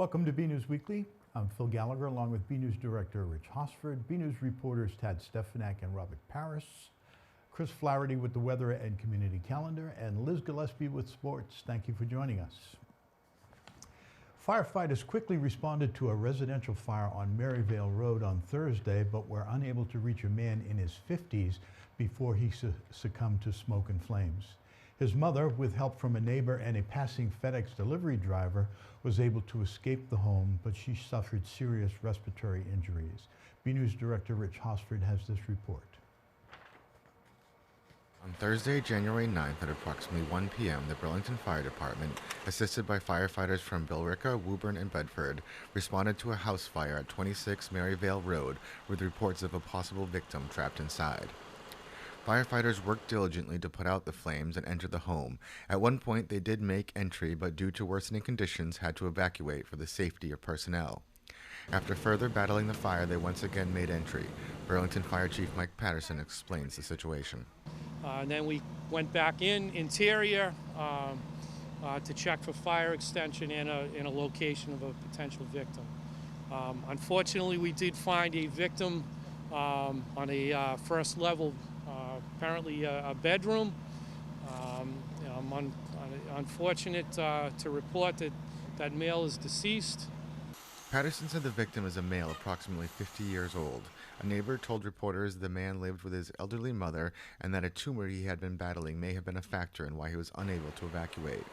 Welcome to BNEWS Weekly. I'm Phil Gallagher along with BNEWS Director Rich Hosford, BNEWS reporters Tad Stefanak and Robert Paris, Chris Flaherty with the weather and community calendar, and Liz Gillespie with sports. Thank you for joining us. Firefighters quickly responded to a residential fire on Maryvale Road on Thursday, but were unable to reach a man in his 50s before he succumbed to smoke and flames. His mother, with help from a neighbor and a passing FedEx delivery driver, was able to escape the home, but she suffered serious respiratory injuries. BNews Director Rich Hosford has this report. On Thursday, January 9th at approximately 1 p.m., the Burlington Fire Department, assisted by firefighters from Billerica, Woburn, and Bedford, responded to a house fire at 26 Maryvale Road with reports of a possible victim trapped inside. Firefighters worked diligently to put out the flames and enter the home. At one point, they did make entry, but due to worsening conditions, had to evacuate for the safety of personnel. After further battling the fire, they once again made entry. Burlington Fire Chief Mike Patterson explains the situation. And then we went back interior to check for fire extension and a location of a potential victim. Unfortunately, we did find a victim on a first level, apparently a bedroom. I'm unfortunate to report that male is deceased. Patterson said the victim is a male approximately 50 years old. A neighbor told reporters the man lived with his elderly mother and that a tumor he had been battling may have been a factor in why he was unable to evacuate.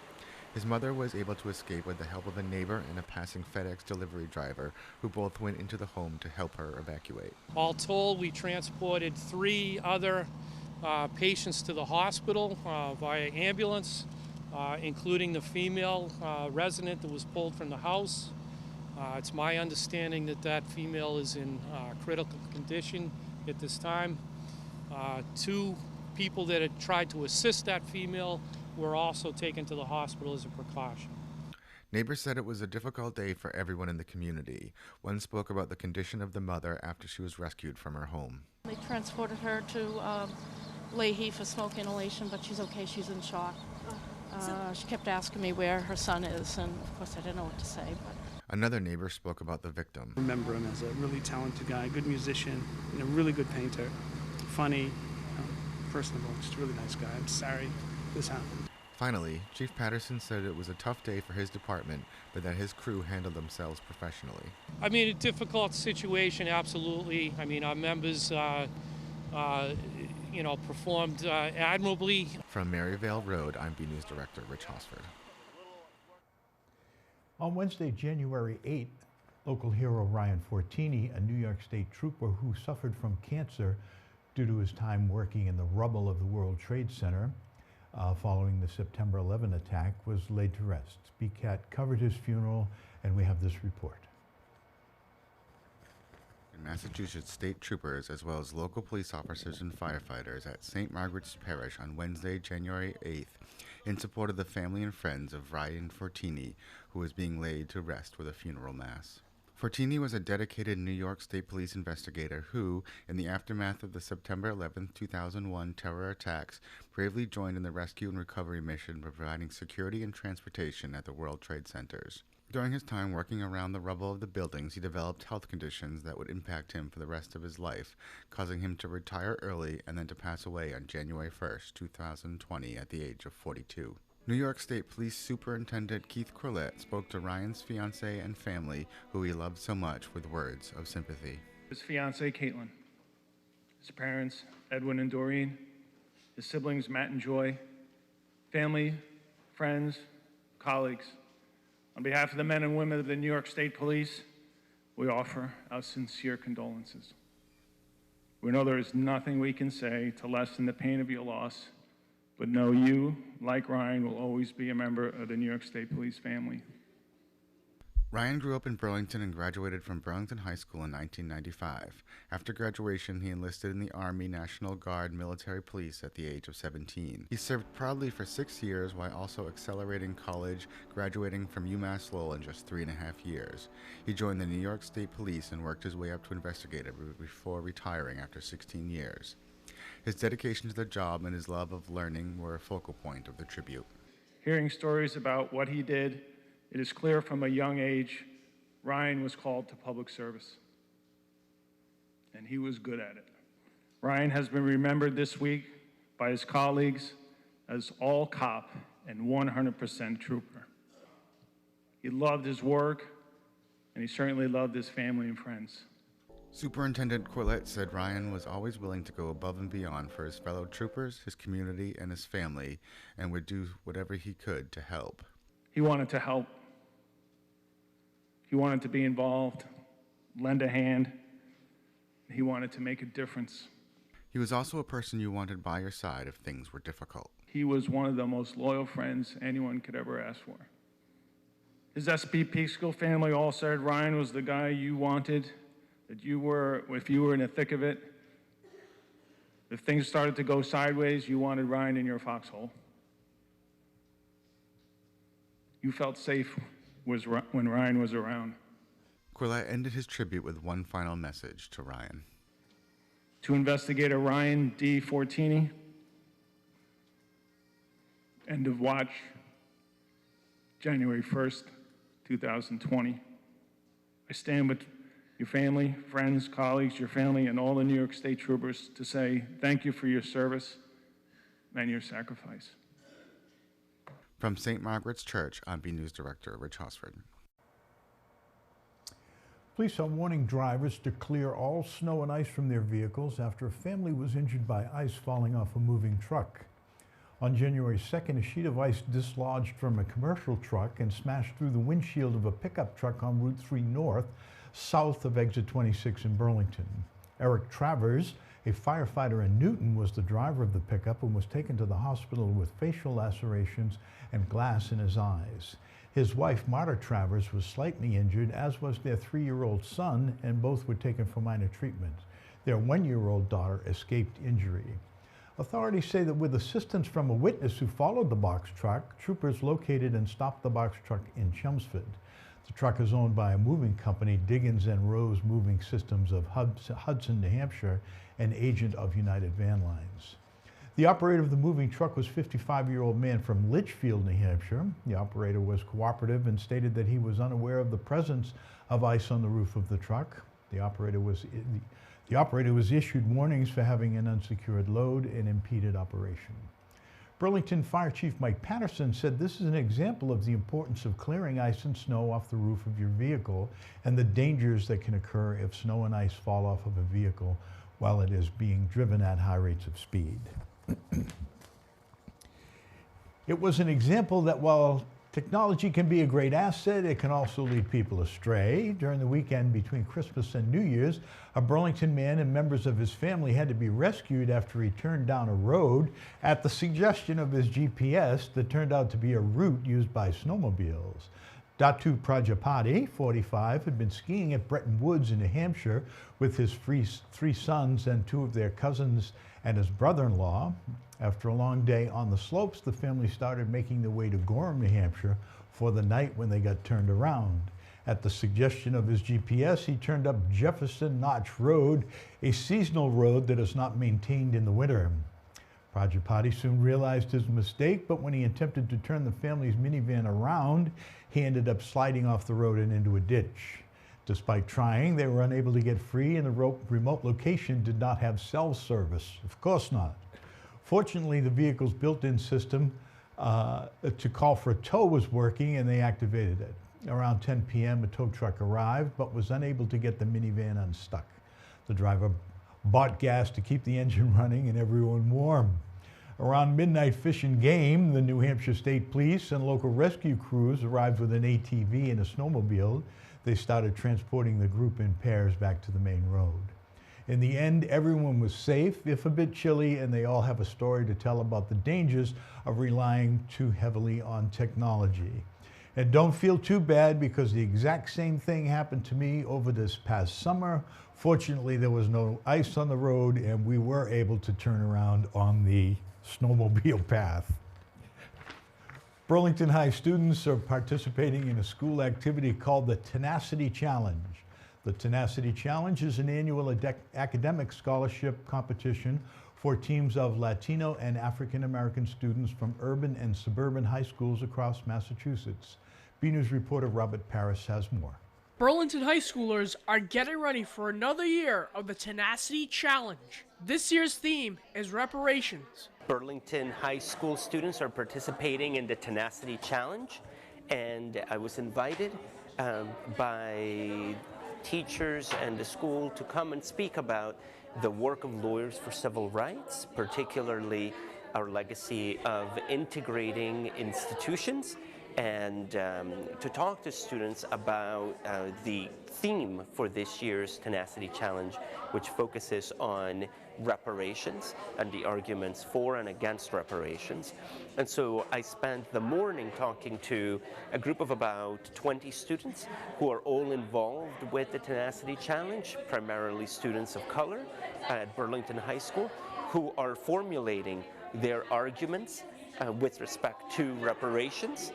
His mother was able to escape with the help of a neighbor and a passing FedEx delivery driver, who both went into the home to help her evacuate. All told, we transported 3 other patients to the hospital via ambulance, including the female resident that was pulled from the house. It's my understanding that female is in critical condition at this time. 2 people that had tried to assist that female were also taken to the hospital as a precaution. Neighbors said it was a difficult day for everyone in the community. One spoke about the condition of the mother after she was rescued from her home. They transported her to Leahy for smoke inhalation, but she's okay. She's in shock. She kept asking me where her son is, and of course I didn't know what to say. But another neighbor spoke about the victim. I remember him as a really talented guy, good musician, and a really good painter, funny, personable, just a really nice guy. I'm sorry this happened. Finally, Chief Patterson said it was a tough day for his department, but that his crew handled themselves professionally. I mean, a difficult situation, absolutely. I mean, our members, performed admirably. From Maryvale Road, I'm BNews Director Rich Hosford. On Wednesday, January 8th, local hero Ryan Fortini, a New York State trooper who suffered from cancer due to his time working in the rubble of the World Trade Center following the September 11 attack, was laid to rest. BCAT covered his funeral, and we have this report. Massachusetts state troopers, as well as local police officers and firefighters at St. Margaret's Parish on Wednesday, January 8th, in support of the family and friends of Ryan Fortini, who is being laid to rest with a funeral mass. Fortini was a dedicated New York State Police investigator who, in the aftermath of the September 11, 2001 terror attacks, bravely joined in the rescue and recovery mission, providing security and transportation at the World Trade Centers. During his time working around the rubble of the buildings, he developed health conditions that would impact him for the rest of his life, causing him to retire early and then to pass away on January 1st, 2020 at the age of 42. New York State Police Superintendent Keith Corlett spoke to Ryan's fiancée and family, who he loved so much, with words of sympathy. His fiancée, Caitlin, his parents, Edwin and Doreen, his siblings, Matt and Joy, family, friends, colleagues. On behalf of the men and women of the New York State Police, we offer our sincere condolences. We know there is nothing we can say to lessen the pain of your loss, but know you, like Ryan, will always be a member of the New York State Police family. Ryan grew up in Burlington and graduated from Burlington High School in 1995. After graduation, he enlisted in the Army National Guard Military Police at the age of 17. He served proudly for 6 years while also accelerating college, graduating from UMass Lowell in just 3.5 years. He joined the New York State Police and worked his way up to investigator before retiring after 16 years. His dedication to the job and his love of learning were a focal point of the tribute. Hearing stories about what he did, it is clear from a young age Ryan was called to public service, and he was good at it. Ryan has been remembered this week by his colleagues as all cop and 100% trooper. He loved his work, and he certainly loved his family and friends. Superintendent Corlett said Ryan was always willing to go above and beyond for his fellow troopers, his community, and his family, and would do whatever he could to help. He wanted to help. He wanted to be involved, lend a hand. He wanted to make a difference. He was also a person you wanted by your side if things were difficult. He was one of the most loyal friends anyone could ever ask for. His SB Peak School family all said Ryan was the guy you wanted, that you were, if you were in the thick of it, if things started to go sideways, you wanted Ryan in your foxhole. You felt safe when Ryan was around. Corlett ended his tribute with one final message to Ryan. To Investigator Ryan D. Fortini, end of watch, January 1st, 2020. I stand with your family, friends, colleagues, your family, and all the New York State Troopers to say thank you for your service and your sacrifice. From St. Margaret's Church, I'm BNEWS Director Rich Hosford. Police are warning drivers to clear all snow and ice from their vehicles after a family was injured by ice falling off a moving truck. On January 2nd, a sheet of ice dislodged from a commercial truck and smashed through the windshield of a pickup truck on Route 3 North, south of Exit 26 in Burlington. Eric Travers, a firefighter in Newton, was the driver of the pickup and was taken to the hospital with facial lacerations and glass in his eyes. His wife, Marta Travers, was slightly injured, as was their 3-year-old son, and both were taken for minor treatment. Their 1-year-old daughter escaped injury. Authorities say that with assistance from a witness who followed the box truck, troopers located and stopped the box truck in Chelmsford. The truck is owned by a moving company, Diggins and Rose Moving Systems of Hudson, New Hampshire, an agent of United Van Lines. The operator of the moving truck was a 55-year-old man from Litchfield, New Hampshire. The operator was cooperative and stated that he was unaware of the presence of ice on the roof of the truck. The operator was issued warnings for having an unsecured load and impeded operation. Burlington Fire Chief Mike Patterson said this is an example of the importance of clearing ice and snow off the roof of your vehicle and the dangers that can occur if snow and ice fall off of a vehicle while it is being driven at high rates of speed. It was an example that while technology can be a great asset, it can also lead people astray. During the weekend between Christmas and New Year's, a Burlington man and members of his family had to be rescued after he turned down a road at the suggestion of his GPS that turned out to be a route used by snowmobiles. Datu Prajapati, 45, had been skiing at Bretton Woods in New Hampshire with his three sons and 2 of their cousins and his brother-in-law. After a long day on the slopes, the family started making their way to Gorham, New Hampshire for the night when they got turned around. At the suggestion of his GPS, he turned up Jefferson Notch Road, a seasonal road that is not maintained in the winter. Prajapati soon realized his mistake, but when he attempted to turn the family's minivan around, he ended up sliding off the road and into a ditch. Despite trying, they were unable to get free, and the remote location did not have cell service. Of course not. Fortunately, the vehicle's built-in system to call for a tow was working, and they activated it. Around 10 p.m., a tow truck arrived, but was unable to get the minivan unstuck. The driver bought gas to keep the engine running and everyone warm. Around midnight, Fish and Game, the New Hampshire State Police, and local rescue crews arrived with an ATV and a snowmobile. They started transporting the group in pairs back to the main road. In the end, everyone was safe, if a bit chilly, and they all have a story to tell about the dangers of relying too heavily on technology. And don't feel too bad, because the exact same thing happened to me over this past summer. Fortunately, there was no ice on the road, and we were able to turn around on the snowmobile path. Burlington High students are participating in a school activity called the Tenacity Challenge. The Tenacity Challenge is an annual academic scholarship competition for teams of Latino and African American students from urban and suburban high schools across Massachusetts. BNews reporter Robert Paris has more. Burlington high schoolers are getting ready for another year of the Tenacity Challenge. This year's theme is reparations. Burlington high school students are participating in the Tenacity Challenge, and I was invited by teachers and the school to come and speak about the work of Lawyers for Civil Rights, particularly our legacy of integrating institutions, and to talk to students about the theme for this year's Tenacity Challenge, which focuses on reparations and the arguments for and against reparations. And so I spent the morning talking to a group of about 20 students who are all involved with the Tenacity Challenge, primarily students of color at Burlington High School, who are formulating their arguments with respect to reparations,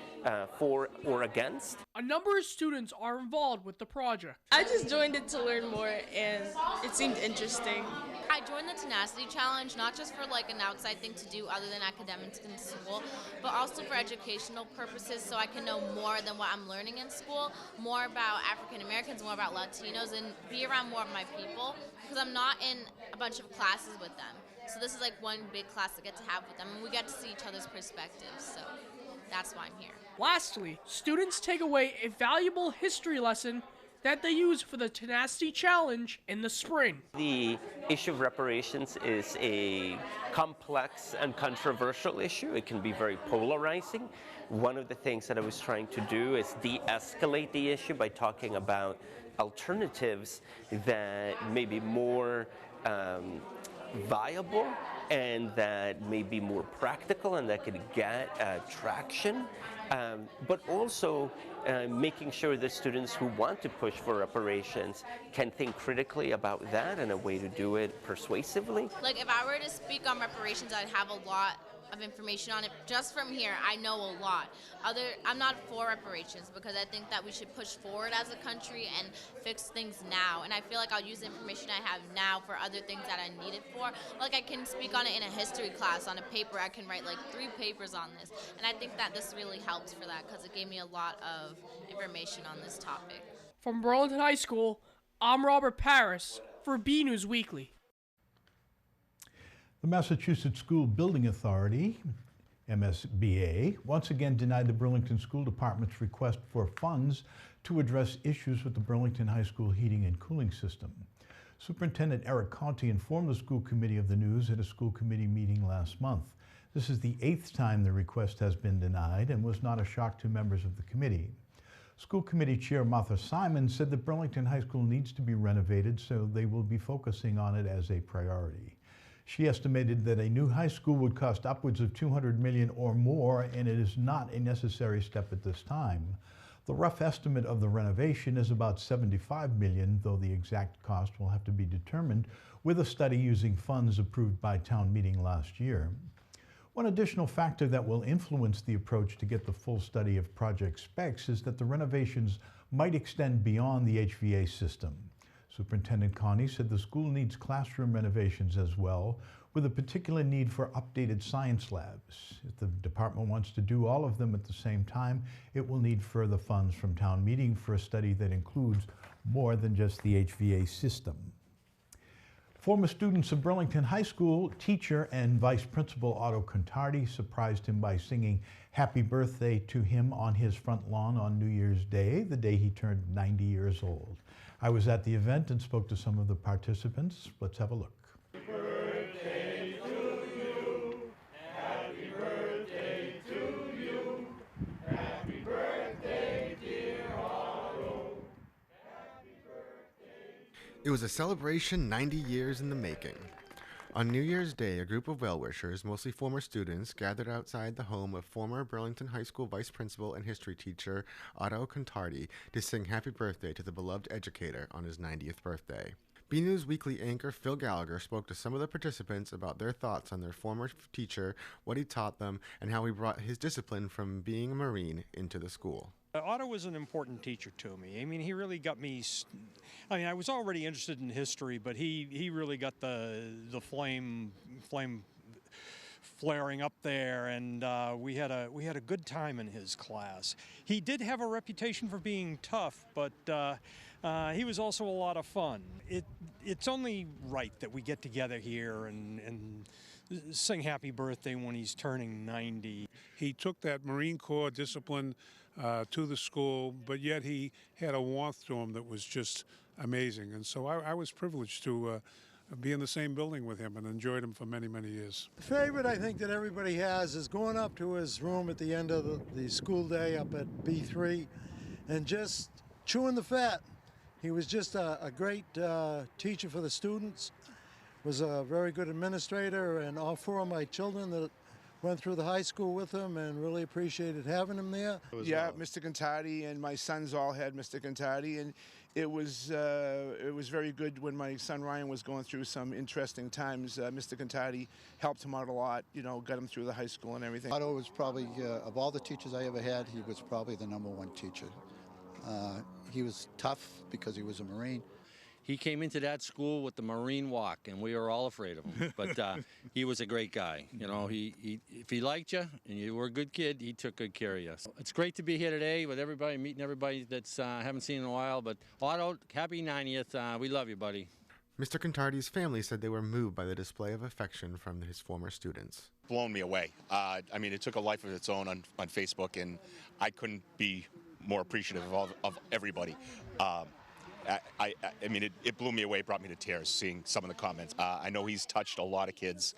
for or against. A number of students are involved with the project. I just joined it to learn more, and it seemed interesting. I joined the Tenacity Challenge not just for like an outside thing to do other than academics in school, but also for educational purposes, so I can know more than what I'm learning in school, more about African Americans, more about Latinos, and be around more of my people, because I'm not in a bunch of classes with them. So this is like one big class I get to have with them, and we get to see each other's perspectives, so that's why I'm here. Lastly, students take away a valuable history lesson that they use for the Tenacity Challenge in the spring. The issue of reparations is a complex and controversial issue. It can be very polarizing. One of the things that I was trying to do is de-escalate the issue by talking about alternatives that may be more viable and that may be more practical and that could get traction, but also making sure that students who want to push for reparations can think critically about that and a way to do it persuasively. Like if I were to speak on reparations, I'd have a lot of information on it. Just from here, I know a lot. I'm not for reparations because I think that we should push forward as a country and fix things now. And I feel like I'll use the information I have now for other things that I need it for. Like I can speak on it in a history class on a paper. I can write like 3 papers on this. And I think that this really helps for that because it gave me a lot of information on this topic. From Burlington High School, I'm Robert Paris for BNEWS Weekly. The Massachusetts School Building Authority, MSBA, once again denied the Burlington School Department's request for funds to address issues with the Burlington High School heating and cooling system. Superintendent Eric Conti informed the school committee of the news at a school committee meeting last month. This is the 8th time the request has been denied and was not a shock to members of the committee. School Committee Chair Martha Simon said that Burlington High School needs to be renovated, so they will be focusing on it as a priority. She estimated that a new high school would cost upwards of $200 million or more, and it is not a necessary step at this time. The rough estimate of the renovation is about $75 million, though the exact cost will have to be determined with a study using funds approved by town meeting last year. One additional factor that will influence the approach to get the full study of project specs is that the renovations might extend beyond the HVA system. Superintendent Conti said the school needs classroom renovations as well, with a particular need for updated science labs. If the department wants to do all of them at the same time, it will need further funds from town meeting for a study that includes more than just the HVA system. Former students of Burlington High School, teacher and vice principal Otto Contardi surprised him by singing happy birthday to him on his front lawn on New Year's Day, the day he turned 90 years old. I was at the event and spoke to some of the participants. Let's have a look. Happy birthday to you. Happy birthday to you. Happy birthday, dear Otto. Happy birthday. It was a celebration 90 years in the making. On New Year's Day, a group of well-wishers, mostly former students, gathered outside the home of former Burlington High School vice principal and history teacher Otto Contardi to sing happy birthday to the beloved educator on his 90th birthday. BNEWS Weekly anchor Phil Gallagher spoke to some of the participants about their thoughts on their former teacher, what he taught them, and how he brought his discipline from being a Marine into the school. Otto was an important teacher to me. I mean, he really got me. I was already interested in history, but he really got the flame flaring up there, and we had a good time in his class. He did have a reputation for being tough, but he was also a lot of fun. It's only right that we get together here and sing happy birthday when he's turning 90. He took that Marine Corps discipline to the school, but yet he had a warmth to him that was just amazing. And so I was privileged to be in the same building with him and enjoyed him for many, many years. The favorite I think that everybody has is going up to his room at the end of the school day up at B3 and just chewing the fat. He was just a great teacher for the students, was a very good administrator, and all four of my children that went through the high school with him and really appreciated having him there. Yeah, Mr. Cantati and my sons all had Mr. Cantati, and it was very good when my son Ryan was going through some interesting times. Mr. Cantati helped him out a lot, got him through the high school and everything. Otto was probably, of all the teachers I ever had, he was probably the #1 teacher. He was tough because he was a Marine. He came into that school with the Marine walk, and we were all afraid of him. But he was a great guy. If he liked you and you were a good kid, he took good care of you. It's great to be here today with everybody, meeting everybody that's haven't seen in a while. But Otto, happy 90th. We love you, buddy. Mr. Cantati's family said they were moved by the display of affection from his former students. Blown me away. It took a life of its own on Facebook, and I couldn't be more appreciative of everybody. It blew me away, brought me to tears seeing some of the comments. I know he's touched a lot of kids,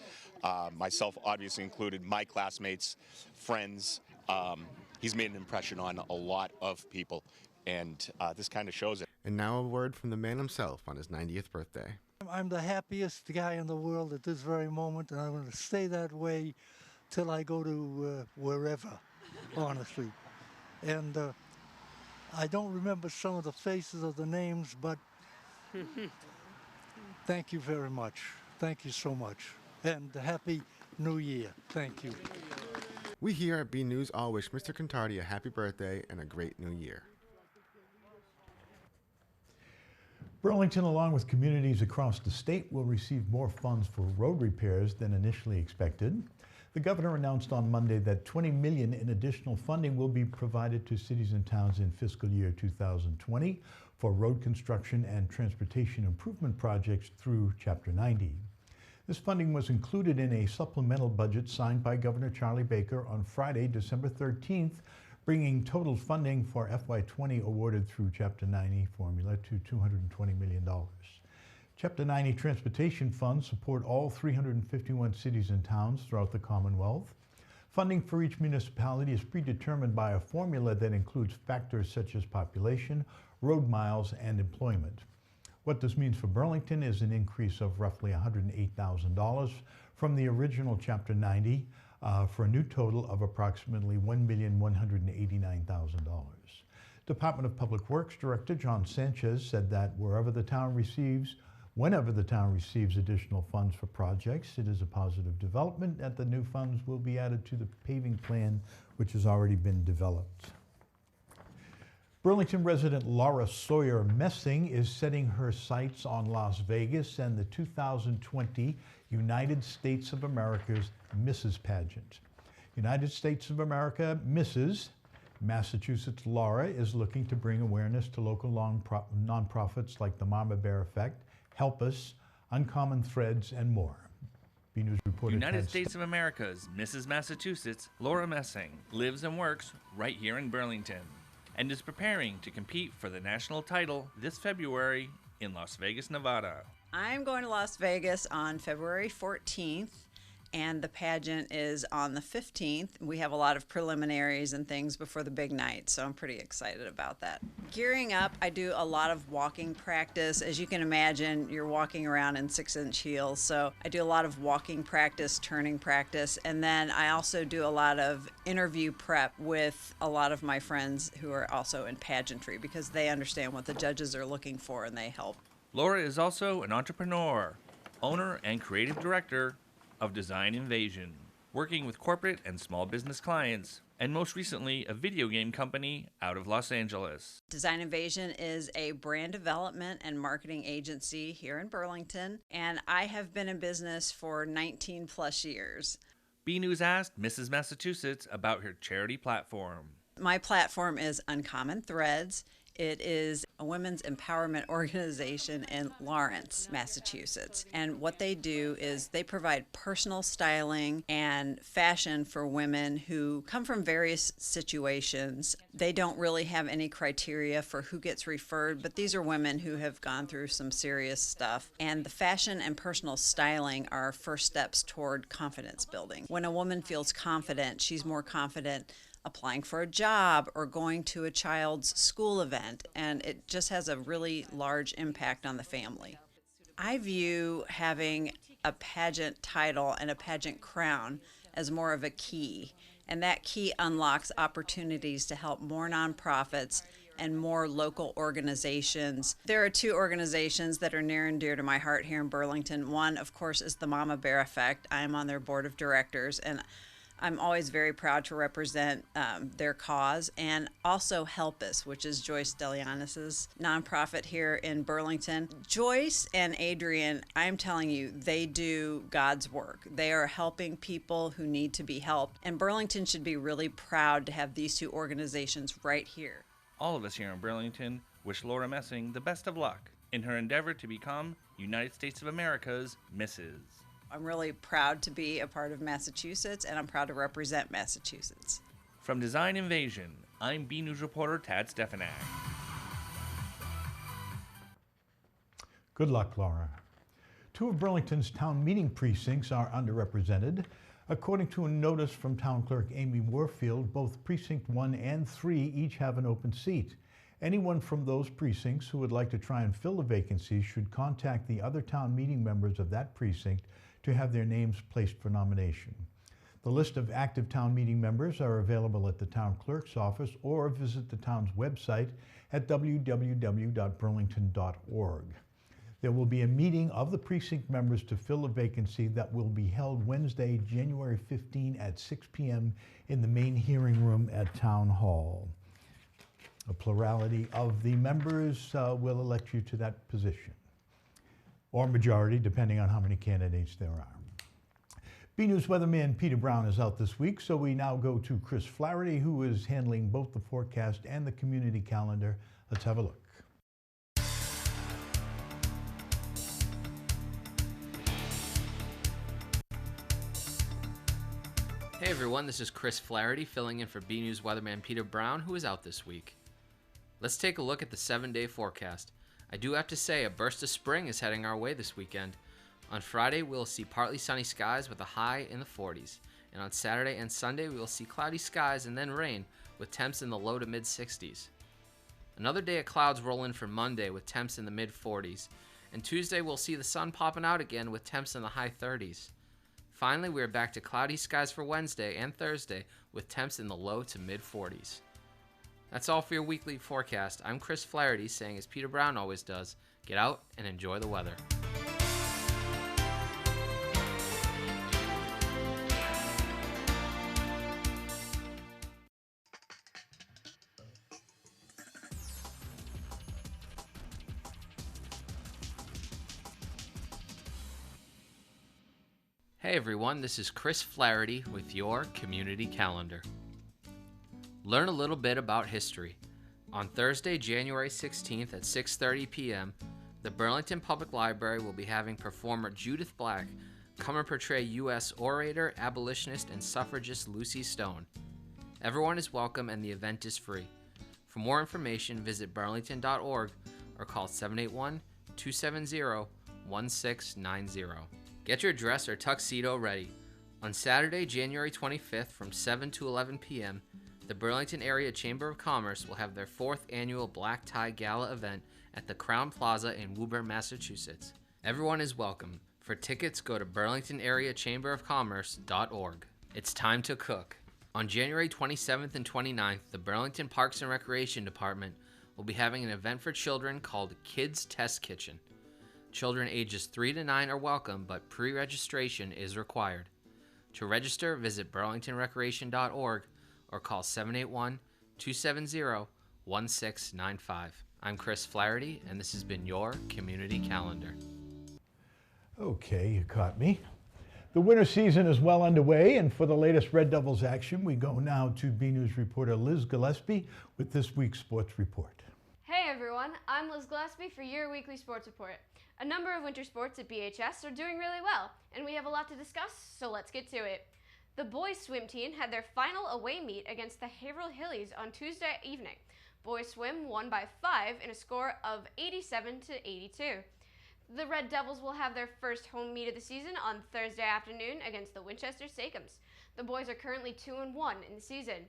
myself obviously included, my classmates, friends. He's made an impression on a lot of people, and this kind of shows it. And now a word from the man himself on his 90th birthday. I'm the happiest guy in the world at this very moment, and I'm going to stay that way till I go to wherever, honestly. And I don't remember some of the faces or the names, but thank you very much. Thank you so much. And Happy New Year. Thank you. We here at BNews all wish Mr. Cantati a happy birthday and a great new year. Burlington, along with communities across the state, will receive more funds for road repairs than initially expected. The governor announced on Monday that $20 million in additional funding will be provided to cities and towns in fiscal year 2020 for road construction and transportation improvement projects through Chapter 90. This funding was included in a supplemental budget signed by Governor Charlie Baker on Friday, December 13th, bringing total funding for FY20 awarded through Chapter 90 formula to $220 million. Chapter 90 transportation funds support all 351 cities and towns throughout the Commonwealth. Funding for each municipality is predetermined by a formula that includes factors such as population, road miles, and employment. What this means for Burlington is an increase of roughly $108,000 from the original Chapter 90 for a new total of approximately $1,189,000. Department of Public Works Director John Sanchez said that whenever the town receives additional funds for projects, it is a positive development that the new funds will be added to the paving plan, which has already been developed. Burlington resident Laura Sawyer Messing is setting her sights on Las Vegas and the 2020 United States of America's Mrs. Pageant. United States of America Mrs. Massachusetts Laura is looking to bring awareness to local nonprofits like the Mama Bear Effect, Help Us, Uncommon Threads, and more. BNews reporter United States of America's Mrs. Massachusetts, Laura Messing, lives and works right here in Burlington and is preparing to compete for the national title this February in Las Vegas, Nevada. I'm going to Las Vegas on February 14th, and the pageant is on the 15th. We have a lot of preliminaries and things before the big night, so I'm pretty excited about that. Gearing up, I do a lot of walking practice. As you can imagine, you're walking around in 6-inch heels, so I do a lot of walking practice, turning practice, and then I also do a lot of interview prep with a lot of my friends who are also in pageantry because they understand what the judges are looking for and they help. Laura is also an entrepreneur, owner and creative director of Design Invasion, working with corporate and small business clients, and most recently a video game company out of Los Angeles. Design Invasion is a brand development and marketing agency here in Burlington, and I have been in business for 19 plus years. BNEWS asked Mrs. Massachusetts about her charity platform. My platform is Uncommon Threads. It is a women's empowerment organization in Lawrence, Massachusetts. And what they do is they provide personal styling and fashion for women who come from various situations. They don't really have any criteria for who gets referred, but these are women who have gone through some serious stuff. And the fashion and personal styling are first steps toward confidence building. When a woman feels confident, she's more confident applying for a job or going to a child's school event, and it just has a really large impact on the family. I view having a pageant title and a pageant crown as more of a key, and that key unlocks opportunities to help more nonprofits and more local organizations. There are two organizations that are near and dear to my heart here in Burlington. One, of course, is the Mama Bear Effect. I'm on their board of directors, and I'm always very proud to represent their cause, and also Help Us, which is Joyce Delianis' nonprofit here in Burlington. Joyce and Adrian, I'm telling you, they do God's work. They are helping people who need to be helped, and Burlington should be really proud to have these two organizations right here. All of us here in Burlington wish Laura Messing the best of luck in her endeavor to become United States of America's Mrs. I'm really proud to be a part of Massachusetts, and I'm proud to represent Massachusetts. From Design Invasion, I'm BNews reporter Tad Stefanak. Good luck, Laura. Two of Burlington's town meeting precincts are underrepresented. According to a notice from Town Clerk Amy Warfield, both Precinct 1 and 3 each have an open seat. Anyone from those precincts who would like to try and fill the vacancy should contact the other town meeting members of that precinct to have their names placed for nomination. The list of active town meeting members are available at the town clerk's office, or visit the town's website at www.burlington.org. There will be a meeting of the precinct members to fill a vacancy that will be held Wednesday, January 15 at 6 p.m. in the main hearing room at Town Hall. A plurality of the members will elect you to that position, or majority, depending on how many candidates there are. BNews weatherman Peter Brown is out this week, so we now go to Chris Flaherty, who is handling both the forecast and the community calendar. Let's have a look. Hey everyone, this is Chris Flaherty filling in for BNews weatherman Peter Brown, who is out this week. Let's take a look at the 7-day forecast. I do have to say, a burst of spring is heading our way this weekend. On Friday, we'll see partly sunny skies with a high in the 40s. And on Saturday and Sunday, we will see cloudy skies and then rain with temps in the low to mid 60s. Another day of clouds roll in for Monday with temps in the mid 40s. And Tuesday, we'll see the sun popping out again with temps in the high 30s. Finally, we are back to cloudy skies for Wednesday and Thursday with temps in the low to mid 40s. That's all for your weekly forecast. I'm Chris Flaherty saying, as Peter Brown always does, get out and enjoy the weather. Hey everyone, this is Chris Flaherty with your community calendar. Learn a little bit about history. On Thursday, January 16th at 6:30 p.m., the Burlington Public Library will be having performer Judith Black come and portray U.S. orator, abolitionist, and suffragist Lucy Stone. Everyone is welcome and the event is free. For more information, visit burlington.org or call 781-270-1690. Get your dress or tuxedo ready. On Saturday, January 25th from 7 to 11 p.m., the Burlington Area Chamber of Commerce will have their 4th annual Black Tie Gala event at the Crown Plaza in Woburn, Massachusetts. Everyone is welcome. For tickets, go to burlingtonareachamberofcommerce.org. It's time to cook. On January 27th and 29th, the Burlington Parks and Recreation Department will be having an event for children called Kids Test Kitchen. Children ages 3 to 9 are welcome, but pre-registration is required. To register, visit burlingtonrecreation.org or call 781-270-1695. I'm Chris Flaherty, and this has been your Community Calendar. Okay, you caught me. The winter season is well underway, and for the latest Red Devils action, we go now to BNews reporter Liz Gillespie with this week's sports report. Hey everyone, I'm Liz Gillespie for your weekly sports report. A number of winter sports at BHS are doing really well, and we have a lot to discuss, so let's get to it. The boys swim team had their final away meet against the Haverhill Hillies on Tuesday evening. Boys swim won by 5 in a score of 87-82. The Red Devils will have their first home meet of the season on Thursday afternoon against the Winchester Sachems. The boys are currently 2-1 in the season.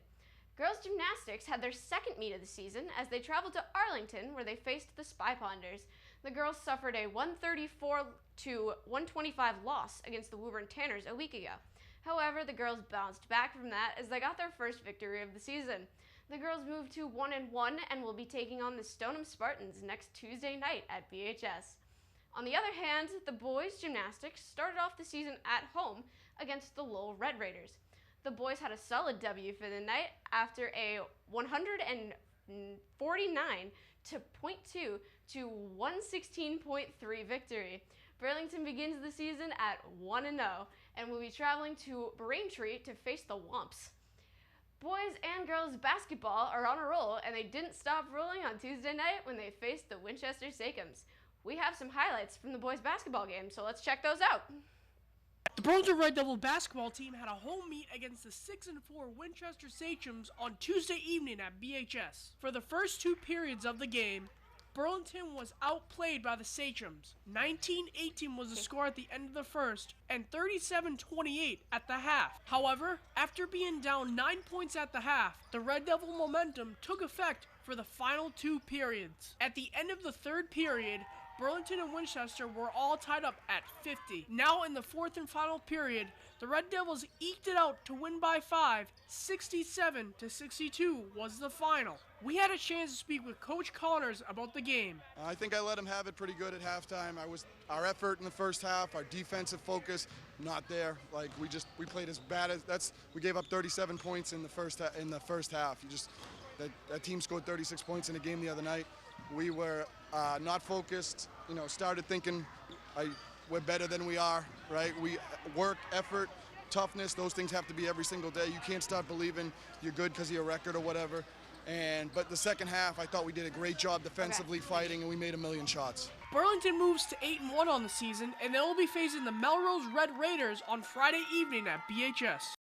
Girls gymnastics had their second meet of the season as they traveled to Arlington, where they faced the Spy Ponders. The girls suffered a 134-125 loss against the Woburn Tanners a week ago. However, the girls bounced back from that as they got their first victory of the season. The girls moved to 1-1 and will be taking on the Stoneham Spartans next Tuesday night at BHS. On the other hand, the boys gymnastics started off the season at home against the Lowell Red Raiders. The boys had a solid W for the night after a 149-0.2 to 116.3 victory. Burlington begins the season at 1-0 and will be traveling to Braintree to face the Womps. Boys and girls basketball are on a roll, and they didn't stop rolling on Tuesday night when they faced the Winchester Sachems. We have some highlights from the boys basketball game, so let's check those out. The Burlington Red Devil basketball team had a home meet against the 6-4 Winchester Sachems on Tuesday evening at BHS. For the first 2 periods of the game, Burlington was outplayed by the Sachems. 19-18 was the score at the end of the first, and 37-28 at the half. However, after being down 9 points at the half, the Red Devil momentum took effect for the final 2 periods. At the end of the third period, Burlington and Winchester were all tied up at 50. Now in the fourth and final period, the Red Devils eked it out to win by 5. 67-62 was the final. We had a chance to speak with Coach Connors about the game. I think I let him have it pretty good at halftime. Our effort in the first half, our defensive focus, not there. Like we played as bad as we gave up 37 points in the first half. That team scored 36 points in a game the other night. We were not focused, started thinking we're better than we are, right? We work, effort, toughness, those things have to be every single day. You can't start believing you're good because of your record or whatever. But the second half, I thought we did a great job defensively fighting, and we made a million shots. Burlington moves to 8-1 on the season, and they will be facing the Melrose Red Raiders on Friday evening at BHS.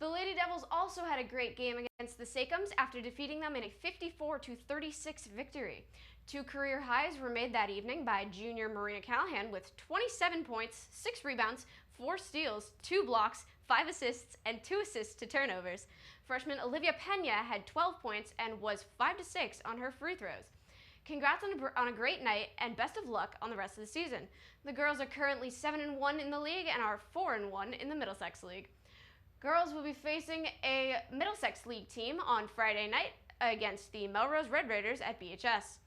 The Lady Devils also had a great game against the Sachems after defeating them in a 54-36 victory. 2 career highs were made that evening by junior Marina Callahan with 27 points, 6 rebounds, 4 steals, 2 blocks, 5 assists, and 2 assists to turnovers. Freshman Olivia Pena had 12 points and was 5-6 on her free throws. Congrats on a great night, and best of luck on the rest of the season. The girls are currently 7-1 in the league and are 4-1 in the Middlesex League. Girls will be facing a Middlesex League team on Friday night against the Melrose Red Raiders at BHS.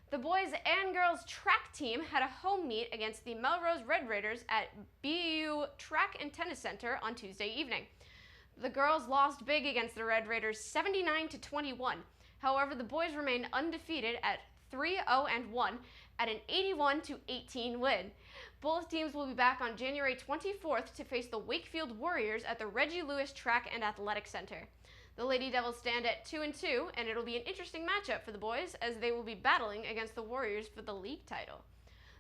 The boys and girls track team had a home meet against the Melrose Red Raiders at BU Track and Tennis Center on Tuesday evening. The girls lost big against the Red Raiders 79-21. However, the boys remain undefeated at 3-0-1 at an 81-18 win. Both teams will be back on January 24th to face the Wakefield Warriors at the Reggie Lewis Track and Athletic Center. The Lady Devils stand at 2-2, and it'll be an interesting matchup for the boys as they will be battling against the Warriors for the league title.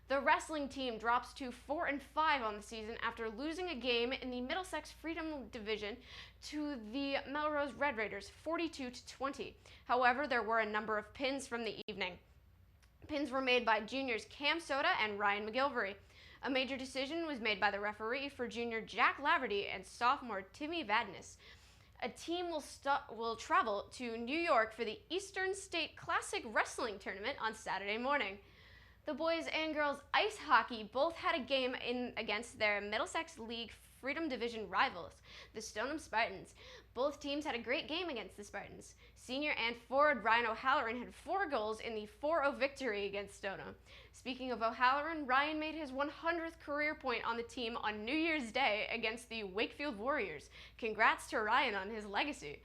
The wrestling team drops to 4-5 on the season after losing a game in the Middlesex Freedom Division to the Melrose Red Raiders 42-20. However, there were a number of pins from the evening. Pins were made by juniors Cam Soda and Ryan McGilvery. A major decision was made by the referee for junior Jack Laverty and sophomore Timmy Vadness. A team will travel to New York for the Eastern State Classic Wrestling Tournament on Saturday morning. The boys and girls ice hockey both had a game against their Middlesex League Freedom Division rivals, the Stoneham Spartans. Both teams had a great game against the Spartans. Senior and forward Ryan O'Halloran had 4 goals in the 4-0 victory against Stoneham. Speaking of O'Halloran, Ryan made his 100th career point on the team on New Year's Day against the Wakefield Warriors. Congrats to Ryan on his legacy.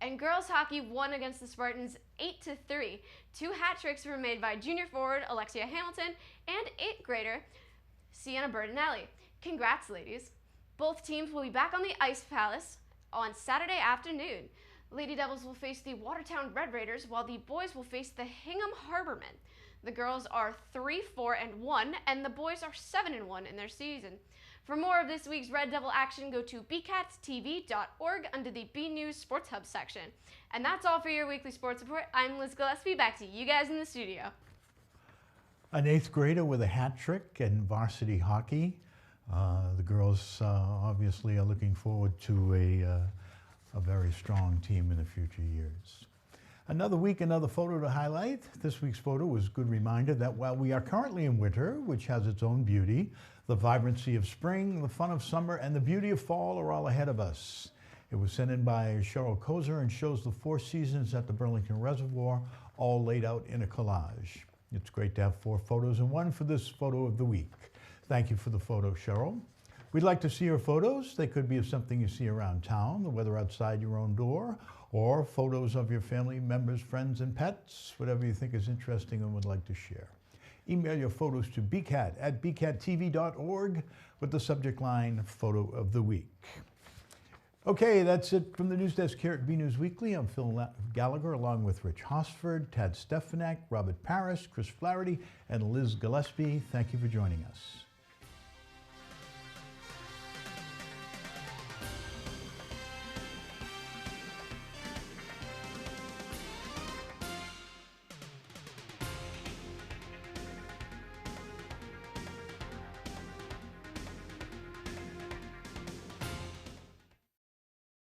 And girls hockey won against the Spartans 8-3. 2 hat tricks were made by junior forward Alexia Hamilton and 8th grader Sienna Bertinelli. Congrats, ladies. Both teams will be back on the Ice Palace on Saturday afternoon. Lady Devils will face the Watertown Red Raiders, while the boys will face the Hingham Harbormen. The girls are 3-4-1, and the boys are 7-1 in their season. For more of this week's Red Devil action, go to bcatstv.org under the B News Sports Hub section. And that's all for your weekly sports report. I'm Liz Gillespie. Back to you guys in the studio. An 8th grader with a hat trick in varsity hockey. The girls obviously are looking forward to a very strong team in the future years. Another week, another photo to highlight. This week's photo was a good reminder that while we are currently in winter, which has its own beauty, the vibrancy of spring, the fun of summer, and the beauty of fall are all ahead of us. It was sent in by Cheryl Kozer and shows the 4 seasons at the Burlington Reservoir, all laid out in a collage. It's great to have 4 photos in one for this photo of the week. Thank you for the photo, Cheryl. We'd like to see your photos. They could be of something you see around town, the weather outside your own door, or photos of your family members, friends, and pets, whatever you think is interesting and would like to share. Email your photos to bcat@bcattv.org with the subject line, Photo of the Week. Okay, that's it from the news desk here at BNEWS Weekly. I'm Phil Gallagher, along with Rich Hosford, Tad Stefanak, Robert Paris, Chris Flaherty, and Liz Gillespie. Thank you for joining us.